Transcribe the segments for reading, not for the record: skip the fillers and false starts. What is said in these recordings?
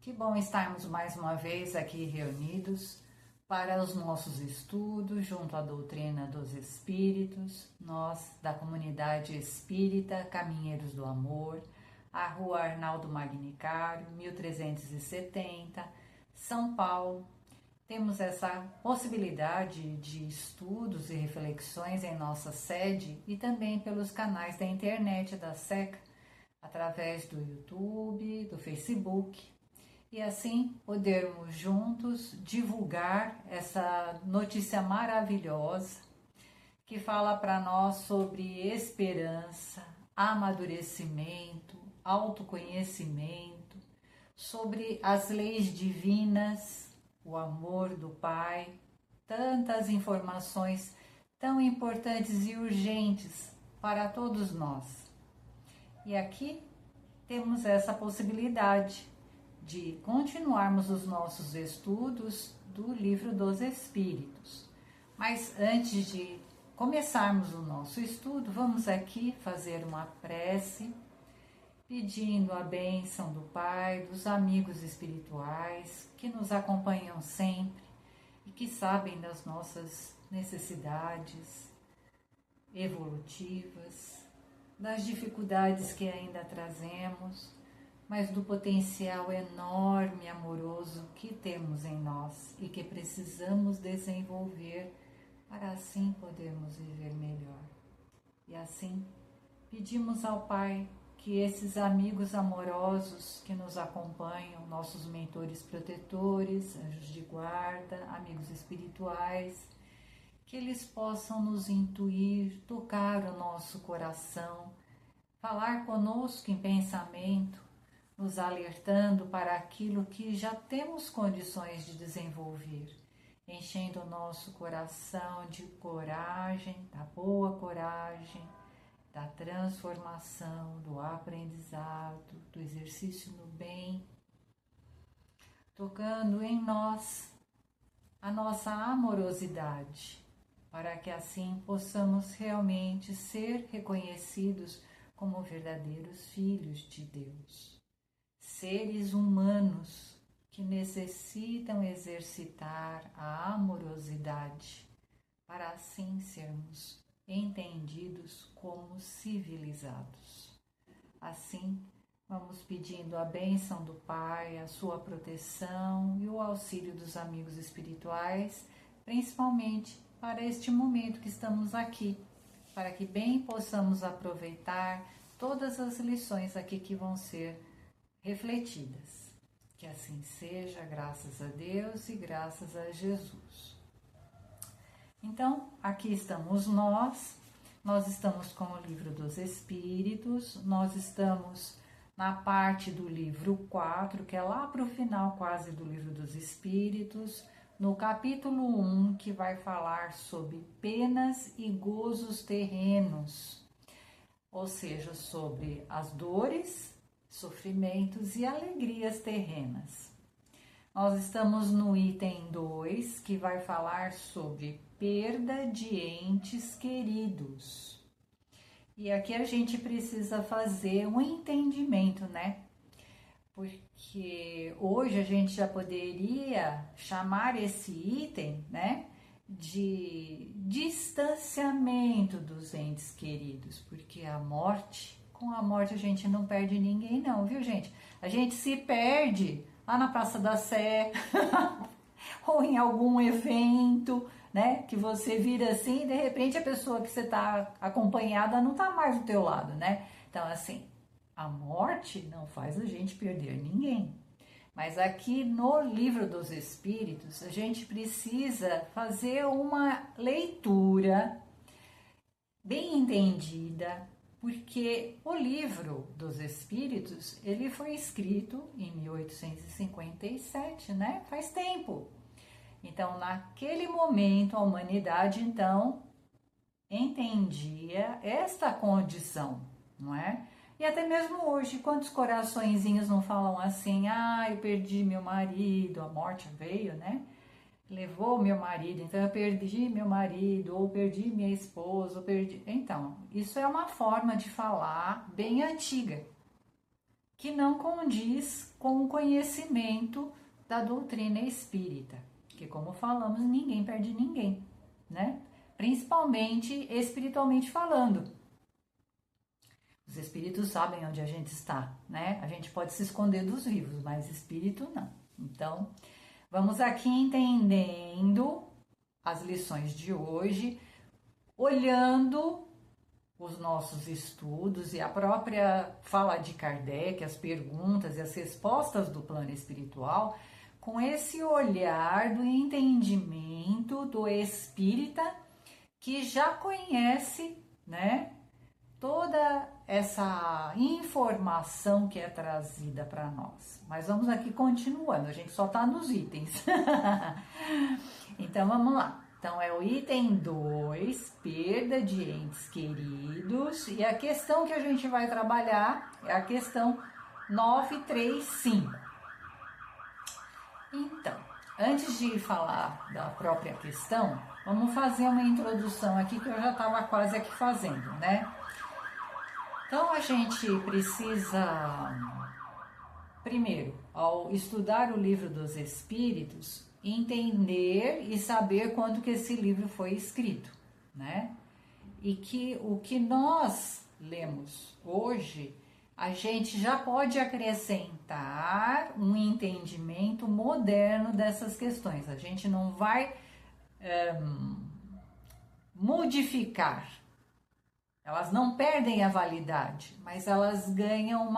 Que bom estarmos mais uma vez aqui reunidos para os nossos estudos junto à doutrina dos Espíritos, nós da comunidade espírita Caminheiros do Amor, a Rua Arnaldo Magnicário, 1370, São Paulo. Temos essa possibilidade de estudos e reflexões em nossa sede e também pelos canais da internet da SECA, através do YouTube, do Facebook, e assim podermos juntos divulgar essa notícia maravilhosa que fala para nós sobre esperança, amadurecimento, autoconhecimento, sobre as leis divinas, o amor do Pai, tantas informações tão importantes e urgentes para todos nós. E aqui temos essa possibilidade de continuarmos os nossos estudos do Livro dos Espíritos. Mas antes de começarmos o nosso estudo, vamos aqui fazer uma prece, pedindo a bênção do Pai, dos amigos espirituais que nos acompanham sempre e que sabem das nossas necessidades evolutivas, das dificuldades que ainda trazemos, mas do potencial enorme e amoroso que temos em nós e que precisamos desenvolver para assim podermos viver melhor. E assim, pedimos ao Pai que esses amigos amorosos que nos acompanham, nossos mentores protetores, anjos de guarda, amigos espirituais, que eles possam nos intuir, tocar o nosso coração, falar conosco em pensamento, nos alertando para aquilo que já temos condições de desenvolver, enchendo o nosso coração de coragem, da boa coragem, da transformação, do aprendizado, do exercício no bem, tocando em nós a nossa amorosidade, para que assim possamos realmente ser reconhecidos como verdadeiros filhos de Deus. Seres humanos que necessitam exercitar a amorosidade para assim sermos entendidos como civilizados. Assim, vamos pedindo a bênção do Pai, a sua proteção e o auxílio dos amigos espirituais, principalmente para este momento que estamos aqui, para que bem possamos aproveitar todas as lições aqui que vão ser refletidas. Que assim seja, graças a Deus e graças a Jesus. Então, aqui estamos nós estamos com o Livro dos Espíritos, nós estamos na parte do livro 4, que é lá para o final quase do Livro dos Espíritos, no capítulo 1, que vai falar sobre penas e gozos terrenos, ou seja, sobre as dores, sofrimentos e alegrias terrenas. Nós estamos no item 2, que vai falar sobre perda de entes queridos. E aqui a gente precisa fazer um entendimento, né? Porque hoje a gente já poderia chamar esse item, né, de distanciamento dos entes queridos, porque com a morte a gente não perde ninguém não, viu gente? A gente se perde lá na Praça da Sé, ou em algum evento, né, que você vira assim e de repente a pessoa que você está acompanhada não está mais do teu lado, né? Então assim, a morte não faz a gente perder ninguém. Mas aqui no Livro dos Espíritos, a gente precisa fazer uma leitura bem entendida, porque o Livro dos Espíritos, ele foi escrito em 1857, né? Faz tempo. Então, naquele momento, a humanidade, então, entendia esta condição, não é? E até mesmo hoje, quantos coraçõezinhos não falam assim, eu perdi meu marido, a morte veio, né? Levou meu marido, então eu perdi meu marido, ou perdi minha esposa, ou perdi... Então, isso é uma forma de falar bem antiga, que não condiz com o conhecimento da doutrina espírita, que, como falamos, ninguém perde ninguém, né? Principalmente espiritualmente falando. Os espíritos sabem onde a gente está, né? A gente pode se esconder dos vivos, mas espírito não. Então, vamos aqui entendendo as lições de hoje, olhando os nossos estudos e a própria fala de Kardec, as perguntas e as respostas do plano espiritual, com esse olhar do entendimento do espírita que já conhece, né, toda essa informação que é trazida para nós. Mas vamos aqui continuando, a gente só está nos itens. Então vamos lá. Então é o item 2, perda de entes queridos, e a questão que a gente vai trabalhar é a questão 935. Então, antes de falar da própria questão, vamos fazer uma introdução aqui que eu já estava quase aqui fazendo, né? Então a gente precisa, primeiro, ao estudar o Livro dos Espíritos, entender e saber quando que esse livro foi escrito, né? E que o que nós lemos hoje, a gente já pode acrescentar um entendimento moderno dessas questões. A gente não vai modificar. Elas não perdem a validade, mas elas ganham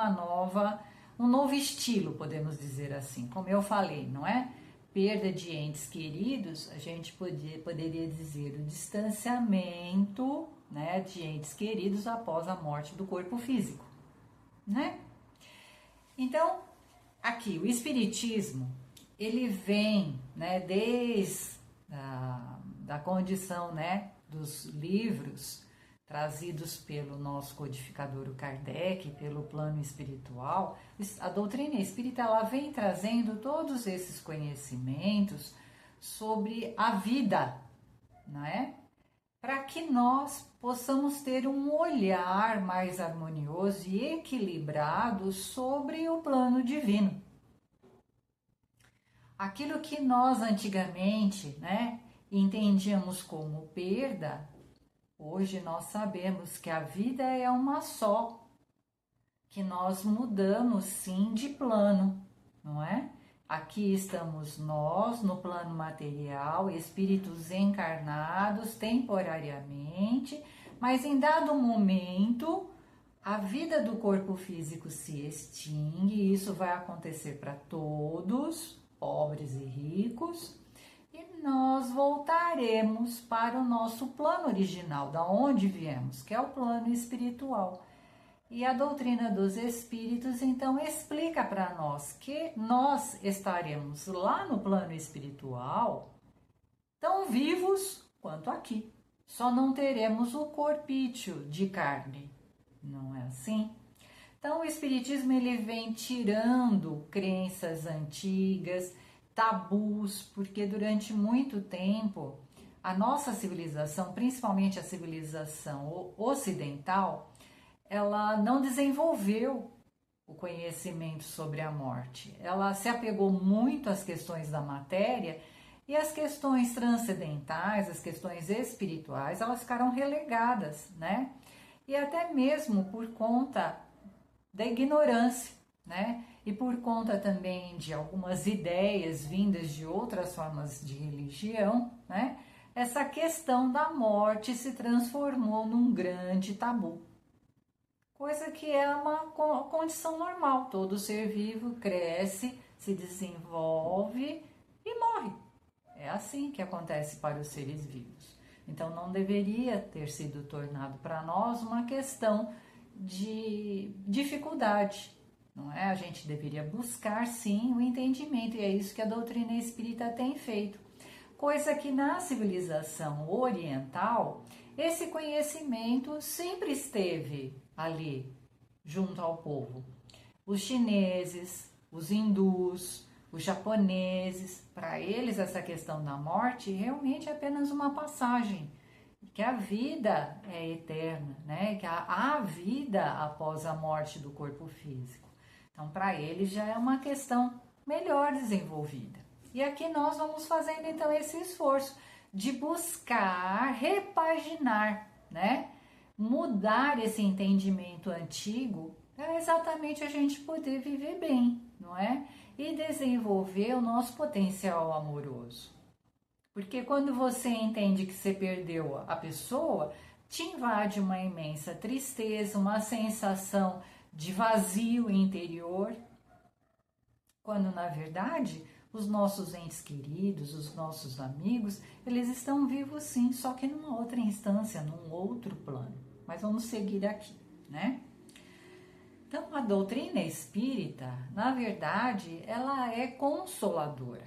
um novo estilo, podemos dizer assim. Como eu falei, não é? Perda de entes queridos, a gente poderia dizer o distanciamento, né, de entes queridos após a morte do corpo físico, né? Então, aqui, o Espiritismo, ele vem, né, desde da condição, né, dos livros trazidos pelo nosso codificador, o Kardec, pelo plano espiritual. A doutrina espírita, ela vem trazendo todos esses conhecimentos sobre a vida, não é? Para que nós possamos ter um olhar mais harmonioso e equilibrado sobre o plano divino. Aquilo que nós antigamente, né, entendíamos como perda, hoje nós sabemos que a vida é uma só, que nós mudamos sim de plano, não é? Aqui estamos nós no plano material, espíritos encarnados temporariamente, mas em dado momento a vida do corpo físico se extingue, e isso vai acontecer para todos, pobres e ricos. E nós voltaremos para o nosso plano original, da onde viemos, que é o plano espiritual. E a doutrina dos espíritos, então, explica para nós que nós estaremos lá no plano espiritual tão vivos quanto aqui. Só não teremos o corpício de carne, não é assim? Então, o espiritismo, ele vem tirando crenças antigas, tabus, porque durante muito tempo a nossa civilização, principalmente a civilização ocidental, ela não desenvolveu o conhecimento sobre a morte. Ela se apegou muito às questões da matéria, e as questões transcendentais, as questões espirituais, elas ficaram relegadas, né? E até mesmo por conta da ignorância, né? E por conta também de algumas ideias vindas de outras formas de religião, né? Essa questão da morte se transformou num grande tabu. Coisa que é uma condição normal. Todo ser vivo cresce, se desenvolve e morre. É assim que acontece para os seres vivos. Então não deveria ter sido tornado para nós uma questão de dificuldade, não é? A gente deveria buscar sim o entendimento, e é isso que a doutrina espírita tem feito. Coisa que na civilização oriental, esse conhecimento sempre esteve ali, junto ao povo. Os chineses, os hindus, os japoneses, para eles essa questão da morte realmente é apenas uma passagem, que a vida é eterna, né? Que há vida após a morte do corpo físico. Então, para ele já é uma questão melhor desenvolvida. E aqui nós vamos fazendo então esse esforço de buscar repaginar, né? Mudar esse entendimento antigo para exatamente a gente poder viver bem, não é? E desenvolver o nosso potencial amoroso. Porque quando você entende que você perdeu a pessoa, te invade uma imensa tristeza, uma sensação de vazio interior, quando na verdade os nossos entes queridos, os nossos amigos, eles estão vivos sim, só que numa outra instância, num outro plano. Mas vamos seguir aqui, né? Então, a doutrina espírita, na verdade, ela é consoladora.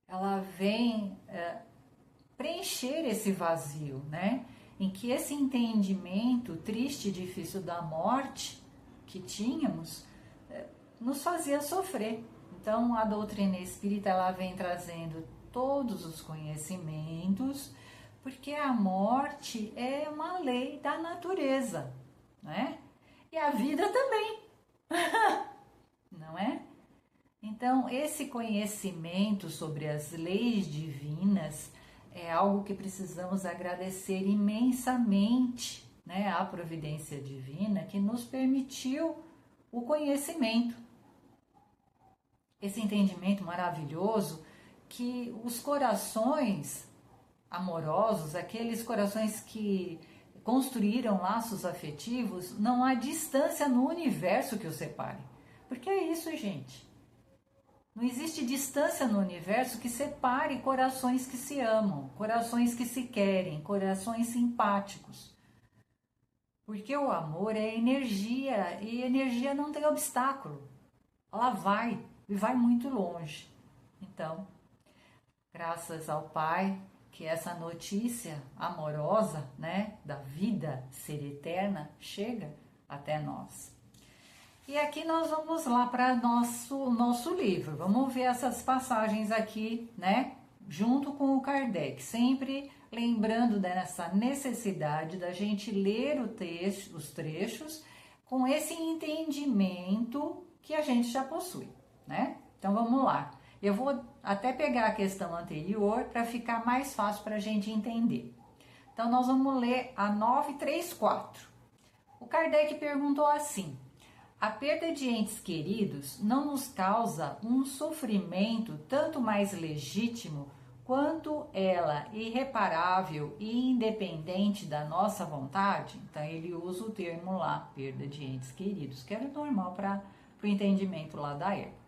Ela vem preencher esse vazio, né? Em que esse entendimento triste e difícil da morte que tínhamos nos fazia sofrer. Então, a doutrina espírita ela vem trazendo todos os conhecimentos, porque a morte é uma lei da natureza, né? E a vida também, não é? Então, esse conhecimento sobre as leis divinas é algo que precisamos agradecer imensamente, né, à providência divina que nos permitiu o conhecimento. Esse entendimento maravilhoso que os corações amorosos, aqueles corações que construíram laços afetivos, não há distância no universo que os separe. Porque é isso, gente. Não existe distância no universo que separe corações que se amam, corações que se querem, corações simpáticos. Porque o amor é energia e energia não tem obstáculo. Ela vai e vai muito longe. Então, graças ao Pai, que essa notícia amorosa, né, da vida ser eterna chega até nós. E aqui nós vamos lá para nosso livro. Vamos ver essas passagens aqui, né, junto com o Kardec, sempre lembrando dessa necessidade da gente ler os trechos com esse entendimento que a gente já possui, né? Então vamos lá. Eu vou até pegar a questão anterior para ficar mais fácil para a gente entender. Então nós vamos ler a 934. O Kardec perguntou assim: a perda de entes queridos não nos causa um sofrimento tanto mais legítimo quanto ela irreparável e independente da nossa vontade? Então ele usa o termo lá, perda de entes queridos, que era normal para o entendimento lá da época.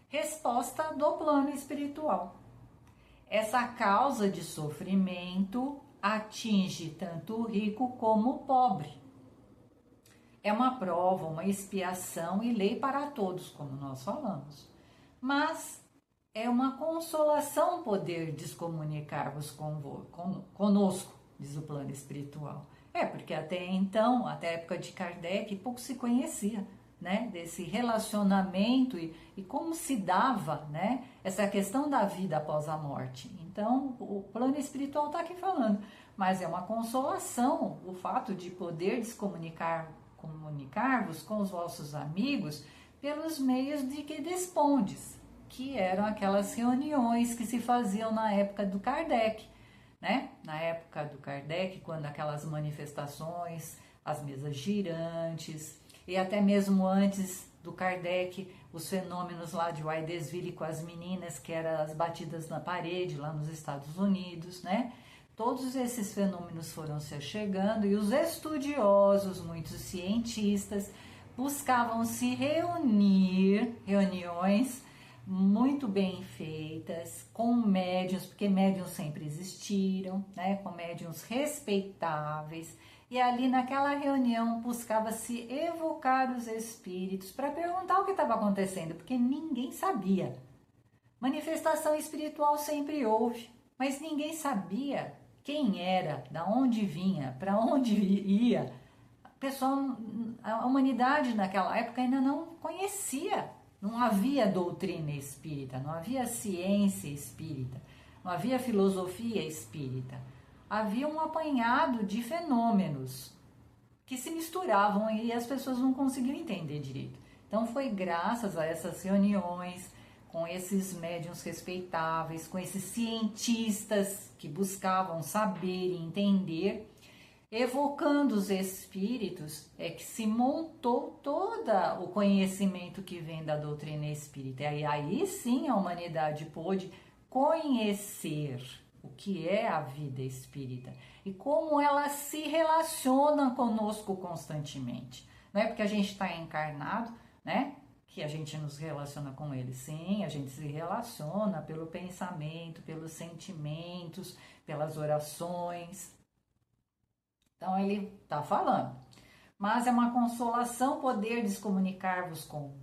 Resposta do plano espiritual. Essa causa de sofrimento atinge tanto o rico como o pobre. É uma prova, uma expiação e lei para todos, como nós falamos. Mas é uma consolação poder descomunicar-vos conosco, diz o plano espiritual. Porque até então, até a época de Kardec, pouco se conhecia, né, desse relacionamento e como se dava, né, essa questão da vida após a morte. Então, o plano espiritual está aqui falando, mas é uma consolação o fato de poder comunicar-vos com os vossos amigos pelos meios de que dispondes, que eram aquelas reuniões que se faziam na época do Kardec, né? Na época do Kardec, quando aquelas manifestações, as mesas girantes, e até mesmo antes do Kardec, os fenômenos lá de Waidesville com as meninas, que eram as batidas na parede lá nos Estados Unidos, né? Todos esses fenômenos foram se chegando e os estudiosos, muitos cientistas, buscavam se reunir, reuniões muito bem feitas, com médiuns, porque médiuns sempre existiram, né? Com médiuns respeitáveis. E ali naquela reunião buscava-se evocar os espíritos para perguntar o que estava acontecendo, porque ninguém sabia. Manifestação espiritual sempre houve, mas ninguém sabia quem era, da onde vinha, para onde ia. A humanidade naquela época ainda não conhecia, não havia doutrina espírita, não havia ciência espírita, não havia filosofia espírita. Havia um apanhado de fenômenos que se misturavam e as pessoas não conseguiam entender direito. Então foi graças a essas reuniões, com esses médiuns respeitáveis, com esses cientistas que buscavam saber e entender, evocando os espíritos, é que se montou todo o conhecimento que vem da doutrina espírita. E aí sim a humanidade pôde conhecer o que é a vida espírita e como ela se relaciona conosco constantemente. Não é porque a gente está encarnado, né, que a gente nos relaciona com ele. Sim, a gente se relaciona pelo pensamento, pelos sentimentos, pelas orações. Então ele está falando. Mas é uma consolação poderdes comunicar-vos com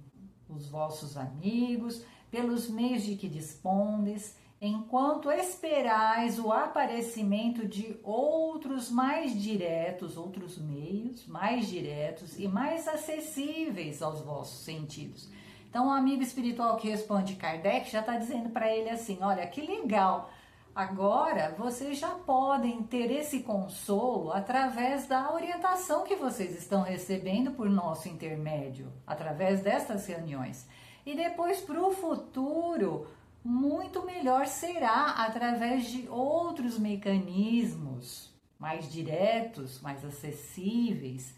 os vossos amigos, pelos meios de que dispondes, enquanto esperais o aparecimento de outros mais diretos, outros meios mais diretos e mais acessíveis aos vossos sentidos. Então, o amigo espiritual que responde Kardec já está dizendo para ele assim: olha, que legal, agora vocês já podem ter esse consolo através da orientação que vocês estão recebendo por nosso intermédio, através dessas reuniões. E depois, para o futuro, muito melhor será através de outros mecanismos mais diretos, mais acessíveis.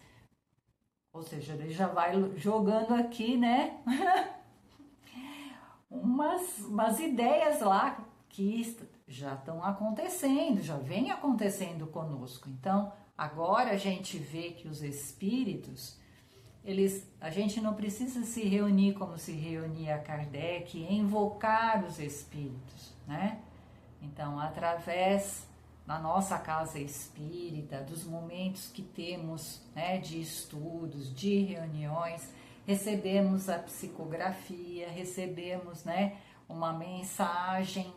Ou seja, ele já vai jogando aqui, né? umas ideias lá que já estão acontecendo, já vem acontecendo conosco. Então, agora a gente vê que os espíritos, a gente não precisa se reunir como se reunia Kardec, invocar os espíritos, né? Então, através da nossa casa espírita, dos momentos que temos, né, de estudos, de reuniões, recebemos a psicografia, recebemos, né, uma mensagem.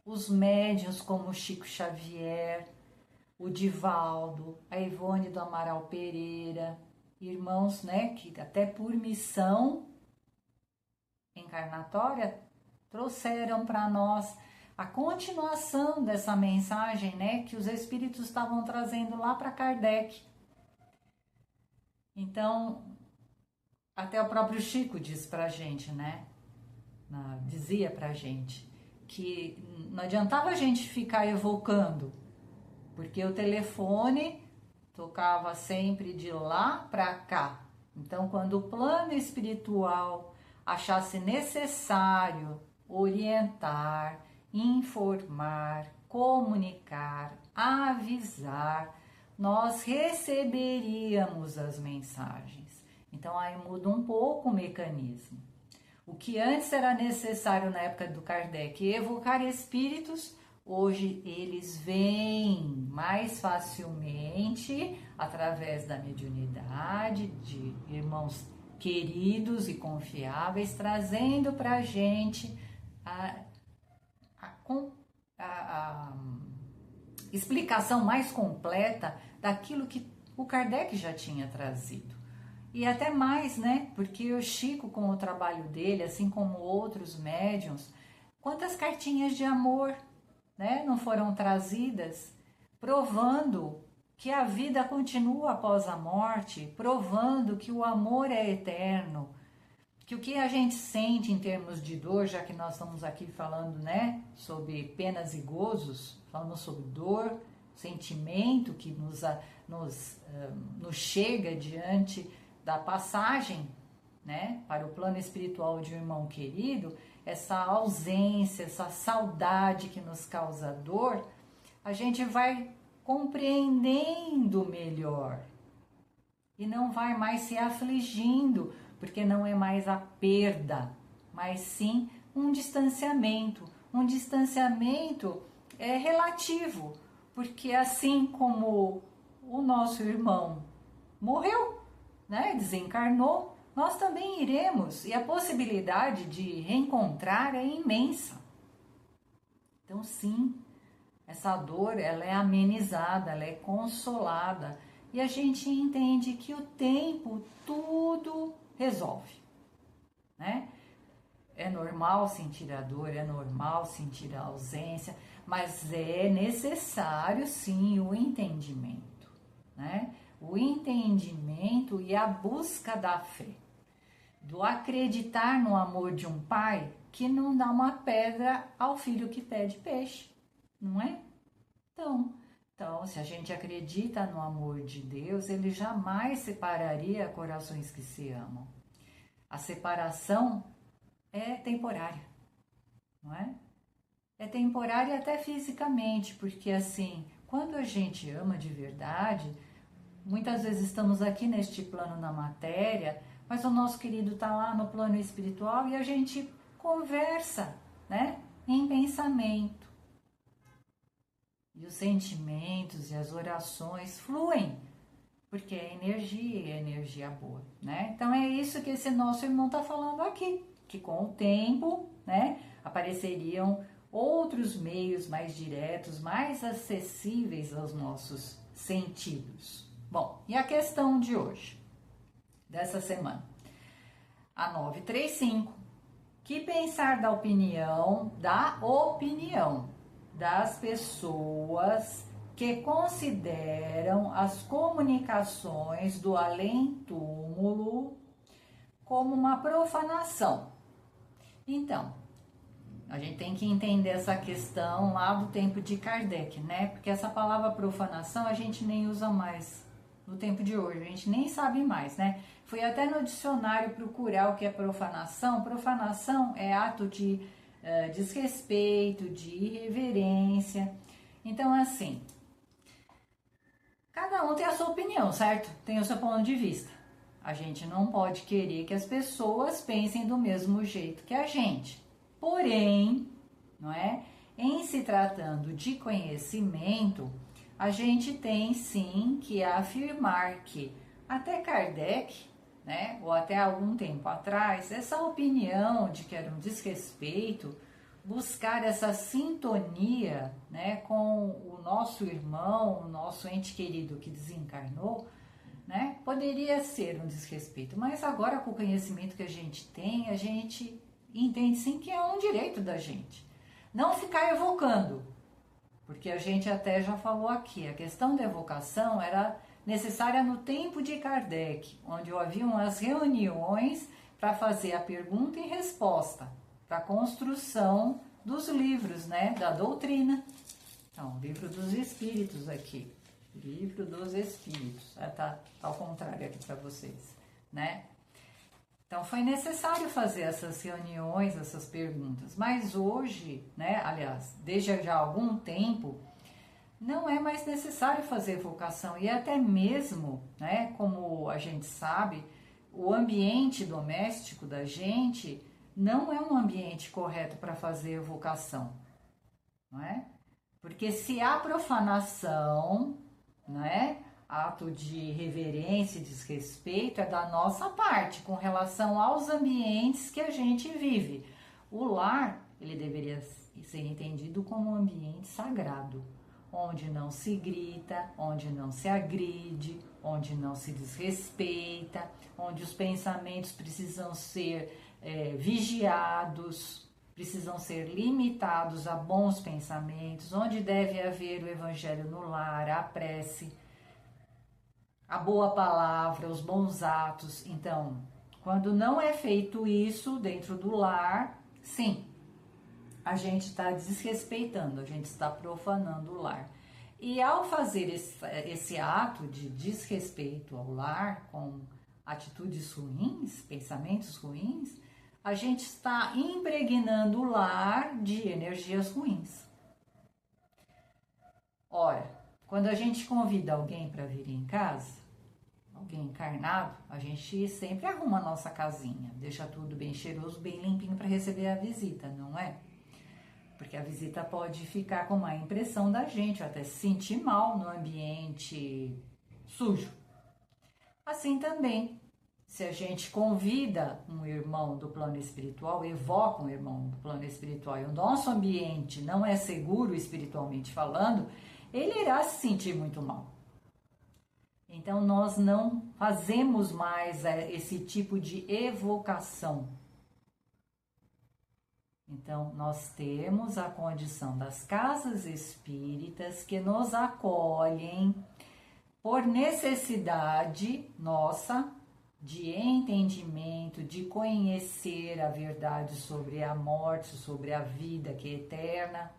Os médiuns como o Chico Xavier, o Divaldo, a Ivone do Amaral Pereira, irmãos, né, que até por missão encarnatória trouxeram para nós a continuação dessa mensagem, né, que os espíritos estavam trazendo lá para Kardec. Então, até o próprio Chico diz para a gente, né, dizia para a gente que não adiantava a gente ficar evocando, porque o telefone tocava sempre de lá para cá. Então, quando o plano espiritual achasse necessário orientar, informar, comunicar, avisar, nós receberíamos as mensagens. Então, aí muda um pouco o mecanismo. O que antes era necessário na época do Kardec evocar espíritos, hoje eles vêm mais facilmente através da mediunidade, de irmãos queridos e confiáveis, trazendo para a gente a explicação mais completa daquilo que o Kardec já tinha trazido. E até mais, né? Porque o Chico, com o trabalho dele, assim como outros médiuns, quantas cartinhas de amor, né, não foram trazidas, provando que a vida continua após a morte, provando que o amor é eterno, que o que a gente sente em termos de dor, já que nós estamos aqui falando, né, sobre penas e gozos, falando sobre dor, sentimento que nos chega diante da passagem, né, para o plano espiritual de um irmão querido, essa ausência, essa saudade que nos causa dor, a gente vai compreendendo melhor e não vai mais se afligindo, porque não é mais a perda, mas sim um distanciamento. Um distanciamento relativo, porque assim como o nosso irmão morreu, né, desencarnou, nós também iremos, e a possibilidade de reencontrar é imensa. Então, sim, essa dor, ela é amenizada, ela é consolada, e a gente entende que o tempo tudo resolve, né? É normal sentir a dor, é normal sentir a ausência, mas é necessário, sim, o entendimento, né? O entendimento e a busca da fé. do acreditar no amor de um pai que não dá uma pedra ao filho que pede peixe, não é? Então, se a gente acredita no amor de Deus, ele jamais separaria corações que se amam. A separação é temporária, não é? É temporária até fisicamente, porque assim, quando a gente ama de verdade, muitas vezes estamos aqui neste plano da matéria, mas o nosso querido está lá no plano espiritual e a gente conversa, né? Em pensamento. E os sentimentos e as orações fluem, porque é energia e é energia boa, né? Então é isso que esse nosso irmão está falando aqui, que com o tempo, né, apareceriam outros meios mais diretos, mais acessíveis aos nossos sentidos. Bom, e a questão de hoje, dessa semana? A 935. Que pensar da opinião das pessoas que consideram as comunicações do além-túmulo como uma profanação? Então, a gente tem que entender essa questão lá do tempo de Kardec, né? Porque essa palavra profanação a gente nem usa mais no tempo de hoje, a gente nem sabe mais, né? Fui até no dicionário procurar o que é profanação. Profanação é ato de desrespeito, de irreverência. Então, assim, cada um tem a sua opinião, certo? Tem o seu ponto de vista. A gente não pode querer que as pessoas pensem do mesmo jeito que a gente. Porém, não é? Em se tratando de conhecimento, a gente tem sim que afirmar que até Kardec, né, ou até algum tempo atrás, essa opinião de que era um desrespeito, buscar essa sintonia, né, com o nosso irmão, o nosso ente querido que desencarnou, né, poderia ser um desrespeito, mas agora com o conhecimento que a gente tem, a gente entende sim que é um direito da gente. Não ficar evocando, porque a gente até já falou aqui, a questão da evocação era necessária no tempo de Kardec, onde haviam as reuniões para fazer a pergunta e resposta, para a construção dos livros, né, da doutrina. Então, livro dos Espíritos aqui, livro dos Espíritos, tá ao contrário aqui para vocês, né? Então, foi necessário fazer essas reuniões, essas perguntas, mas hoje, né, aliás, desde já há algum tempo, não é mais necessário fazer evocação e até mesmo, né, como a gente sabe, o ambiente doméstico da gente não é um ambiente correto para fazer evocação, não é? Porque se há profanação, não é? Ato de reverência e desrespeito é da nossa parte com relação aos ambientes que a gente vive. O lar, ele deveria ser entendido como um ambiente sagrado, onde não se grita, onde não se agride, onde não se desrespeita, onde os pensamentos precisam ser vigiados, precisam ser limitados a bons pensamentos, onde deve haver o evangelho no lar, a prece, a boa palavra, os bons atos. Então, quando não é feito isso dentro do lar, sim, a gente está desrespeitando, a gente está profanando o lar. E ao fazer esse ato de desrespeito ao lar, com atitudes ruins, pensamentos ruins, a gente está impregnando o lar de energias ruins. Ora, quando a gente convida alguém para vir em casa, alguém encarnado, a gente sempre arruma a nossa casinha, deixa tudo bem cheiroso, bem limpinho para receber a visita, não é? Porque a visita pode ficar com má impressão da gente, ou até se sentir mal no ambiente sujo. Assim também, se a gente convida um irmão do plano espiritual, evoca um irmão do plano espiritual e o nosso ambiente não é seguro espiritualmente falando, ele irá se sentir muito mal. Então nós não fazemos mais esse tipo de evocação. Então, nós temos a condição das casas espíritas que nos acolhem por necessidade nossa, de entendimento, de conhecer a verdade sobre a morte, sobre a vida que é eterna.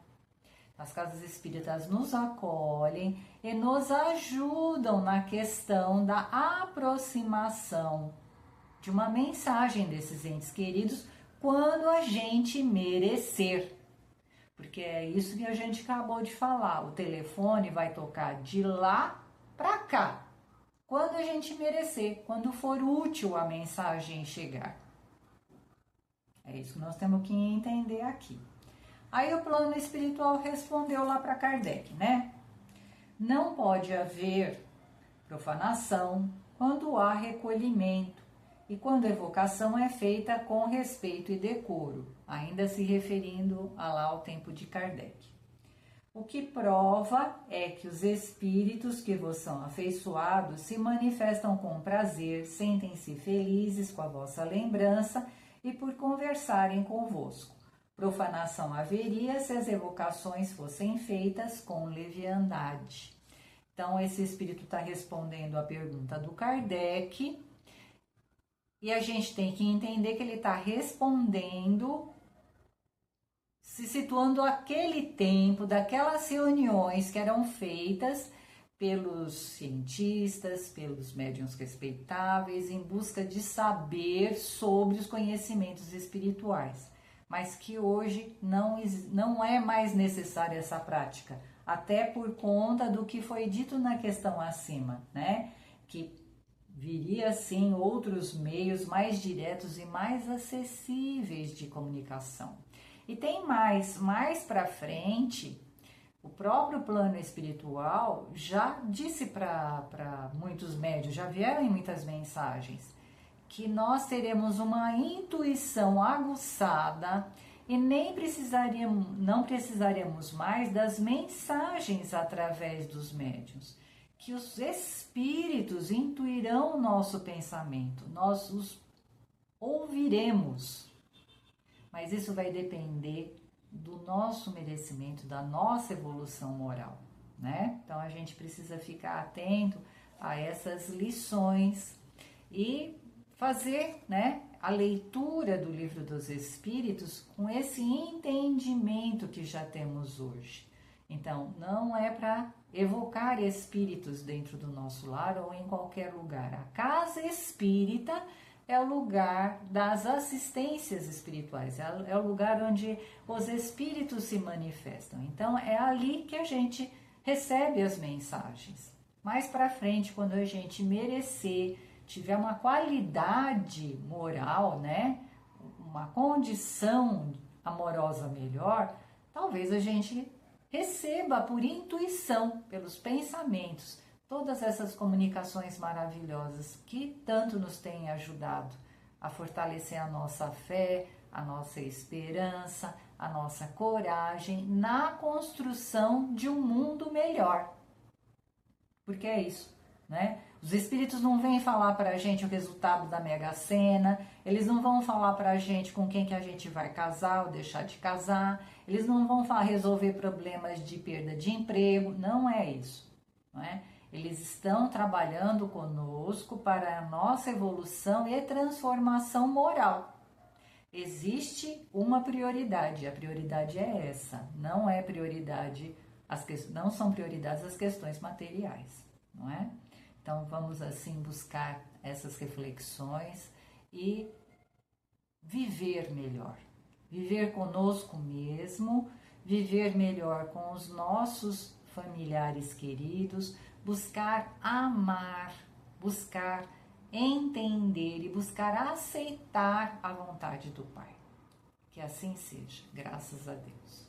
As casas espíritas nos acolhem e nos ajudam na questão da aproximação de uma mensagem desses entes queridos quando a gente merecer. Porque é isso que a gente acabou de falar, o telefone vai tocar de lá para cá, quando a gente merecer, quando for útil a mensagem chegar. É isso que nós temos que entender aqui. Aí o plano espiritual respondeu lá para Kardec, né? Não pode haver profanação quando há recolhimento e quando a evocação é feita com respeito e decoro, ainda se referindo lá ao tempo de Kardec. O que prova é que os espíritos que vos são afeiçoados se manifestam com prazer, sentem-se felizes com a vossa lembrança e por conversarem convosco. Profanação haveria se as evocações fossem feitas com leviandade. Então, esse espírito está respondendo a pergunta do Kardec e a gente tem que entender que ele está respondendo, se situando aquele tempo, daquelas reuniões que eram feitas pelos cientistas, pelos médiuns respeitáveis, em busca de saber sobre os conhecimentos espirituais. Mas que hoje não é mais necessária essa prática, até por conta do que foi dito na questão acima, né? Que viria sim outros meios mais diretos e mais acessíveis de comunicação. E tem mais para frente, o próprio plano espiritual já disse para muitos médiuns, já vieram em muitas mensagens, que nós teremos uma intuição aguçada e não precisaríamos mais das mensagens através dos médiuns, que os espíritos intuirão o nosso pensamento, nós os ouviremos, mas isso vai depender do nosso merecimento, da nossa evolução moral, né? Então a gente precisa ficar atento a essas lições e fazer, né, a leitura do Livro dos Espíritos com esse entendimento que já temos hoje. Então, não é para evocar espíritos dentro do nosso lar ou em qualquer lugar. A casa espírita é o lugar das assistências espirituais, é o lugar onde os espíritos se manifestam. Então, é ali que a gente recebe as mensagens. Mais para frente, quando a gente merecer, tiver uma qualidade moral, né, uma condição amorosa melhor, talvez a gente receba por intuição, pelos pensamentos, todas essas comunicações maravilhosas que tanto nos têm ajudado a fortalecer a nossa fé, a nossa esperança, a nossa coragem na construção de um mundo melhor. Porque é isso, né? Os espíritos não vêm falar para a gente o resultado da Mega Sena, eles não vão falar para a gente com quem que a gente vai casar ou deixar de casar, eles não vão resolver problemas de perda de emprego, não é isso, não é? Eles estão trabalhando conosco para a nossa evolução e transformação moral. Existe uma prioridade, a prioridade é essa, não é prioridade, não são prioridades as questões materiais, não é? Então, vamos assim buscar essas reflexões e viver melhor. Viver conosco mesmo, viver melhor com os nossos familiares queridos, buscar amar, buscar entender e buscar aceitar a vontade do Pai. Que assim seja, graças a Deus.